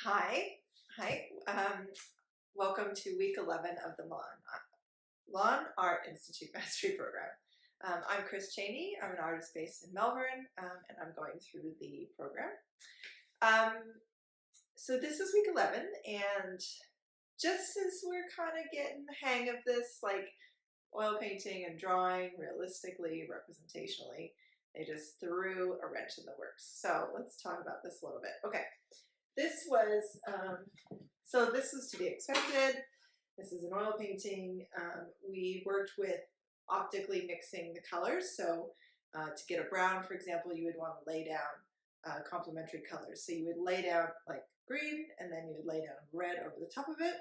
Hi. Welcome to week 11 of the Milan Art Institute Mastery Program. I'm Chris Cheney. I'm an artist based in Melbourne, and I'm going through the program. So this is week 11, and just as we're kind of getting the hang of this, like oil painting and drawing realistically, representationally, they just threw a wrench in the works. So let's talk about this a little bit. Okay. This was to be expected. This is an oil painting. We worked with optically mixing the colors. So to get a brown, for example, you would want to lay down complementary colors. So you would lay down like green, and then you would lay down red over the top of it.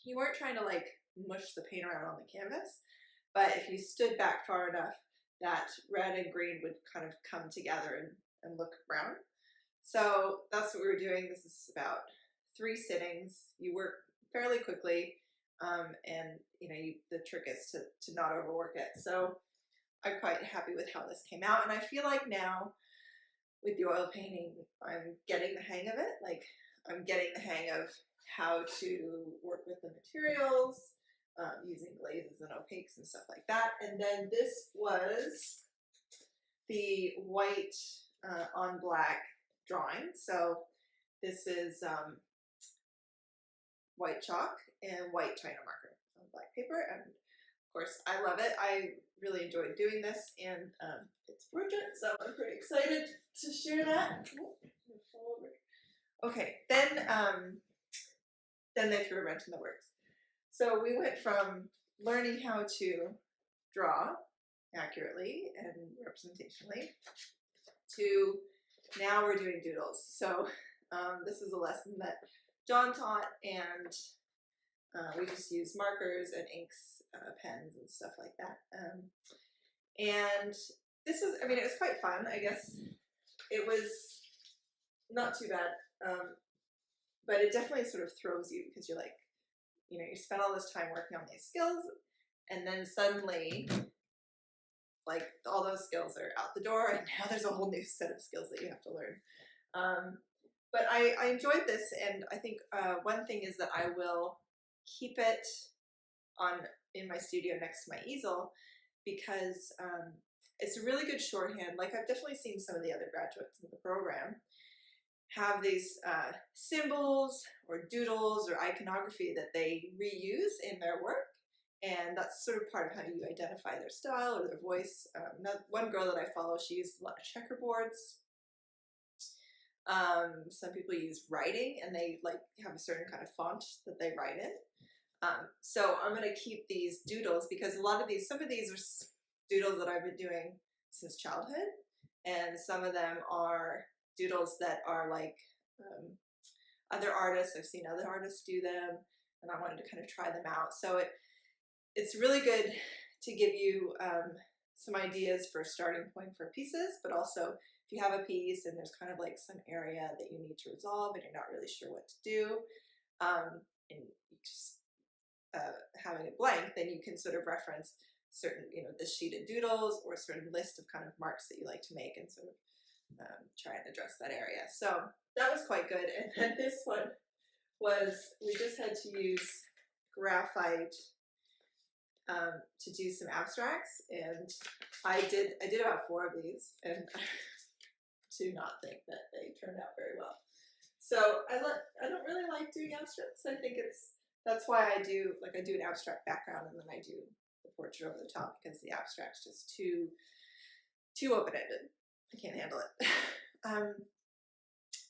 You weren't trying to like mush the paint around on the canvas, but if you stood back far enough, that red and green would kind of come together and look brown. So that's what we were doing. This is about 3 sittings. You work fairly quickly, and the trick is to not overwork it. So I'm quite happy with how this came out, and I feel like now with the oil painting, I'm getting the hang of it. Like I'm getting the hang of how to work with the materials, using glazes and opaques and stuff like that. And then this was the white on black drawing. So this is white chalk and white China marker on black paper, and of course I love it. I really enjoyed doing this, and it's a project, so I'm pretty excited to share that. Okay, then they threw a wrench in the works. So we went from learning how to draw accurately and representationally to now we're doing doodles. So this is a lesson that John taught, and we just use markers and inks, pens and stuff like that. And this is, it was quite fun. I guess it was not too bad, but it definitely sort of throws you because you're like, you spend all this time working on these skills, and then suddenly like all those skills are out the door, and now there's a whole new set of skills that you have to learn. But I enjoyed this, and I think one thing is that I will keep it in my studio next to my easel, because it's a really good shorthand. Like I've definitely seen some of the other graduates in the program have these symbols or doodles or iconography that they reuse in their work. And that's sort of part of how you identify their style or their voice. One girl that I follow, she used a lot of checkerboards. Some people use writing, and they like have a certain kind of font that they write in. So I'm going to keep these doodles, because some of these are doodles that I've been doing since childhood, and some of them are doodles that are like other artists. I've seen other artists do them, and I wanted to kind of try them out. So it's really good to give you some ideas for a starting point for pieces, but also if you have a piece and there's kind of like some area that you need to resolve and you're not really sure what to do, and you just having it blank, then you can sort of reference certain, this sheet of doodles or a certain list of kind of marks that you like to make, and sort of try and address that area. So that was quite good. And then this one was, we just had to use graphite to do some abstracts, and I did about 4 of these, and I do not think that they turned out very well. So I don't really like doing abstracts. I think that's why I do an abstract background, and then I do the portrait over the top, because the abstract's just too open-ended. I can't handle it.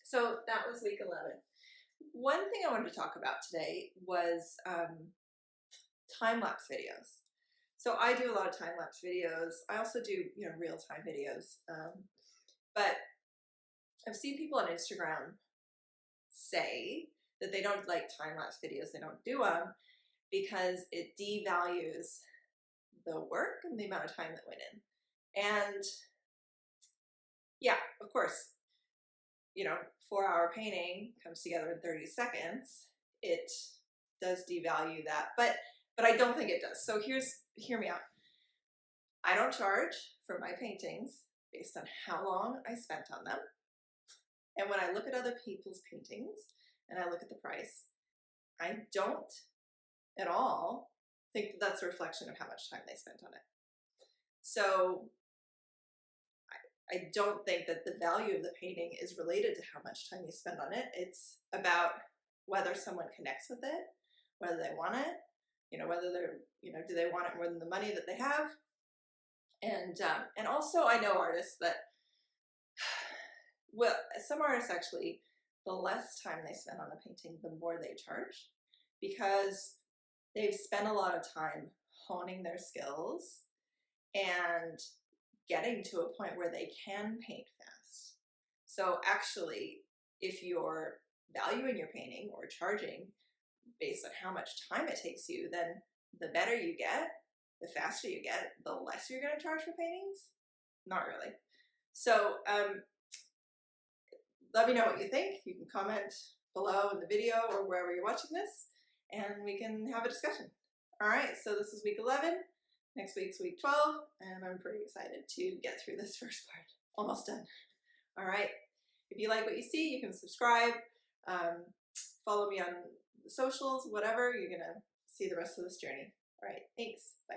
So that was week 11. One thing I wanted to talk about today was time-lapse videos. So I do a lot of time-lapse videos. I also do, real-time videos. But I've seen people on Instagram say that they don't like time-lapse videos. They don't do them because it devalues the work and the amount of time that went in. And yeah, of course, 4-hour painting comes together in 30 seconds. It does devalue that, but I don't think it does. So hear me out. I don't charge for my paintings based on how long I spent on them. And when I look at other people's paintings and I look at the price, I don't at all think that that's a reflection of how much time they spent on it. So I don't think that the value of the painting is related to how much time you spend on it. It's about whether someone connects with it, whether they want it, whether they're, do they want it more than the money that they have? And also I know artists that, well, some artists actually, the less time they spend on a painting, the more they charge, because they've spent a lot of time honing their skills and getting to a point where they can paint fast. So actually, if you're valuing your painting or charging based on how much time it takes you, then the better you get, the faster you get, the less you're going to charge for paintings. Not really. So let me know what you think. You can comment below in the video or wherever you're watching this, and we can have a discussion. All right, so this is week 11. Next week's week 12, and I'm pretty excited to get through this first part. Almost done. All right. If you like what you see, you can subscribe, follow me on the socials, whatever. You're going to see the rest of this journey. All right. Thanks. Bye.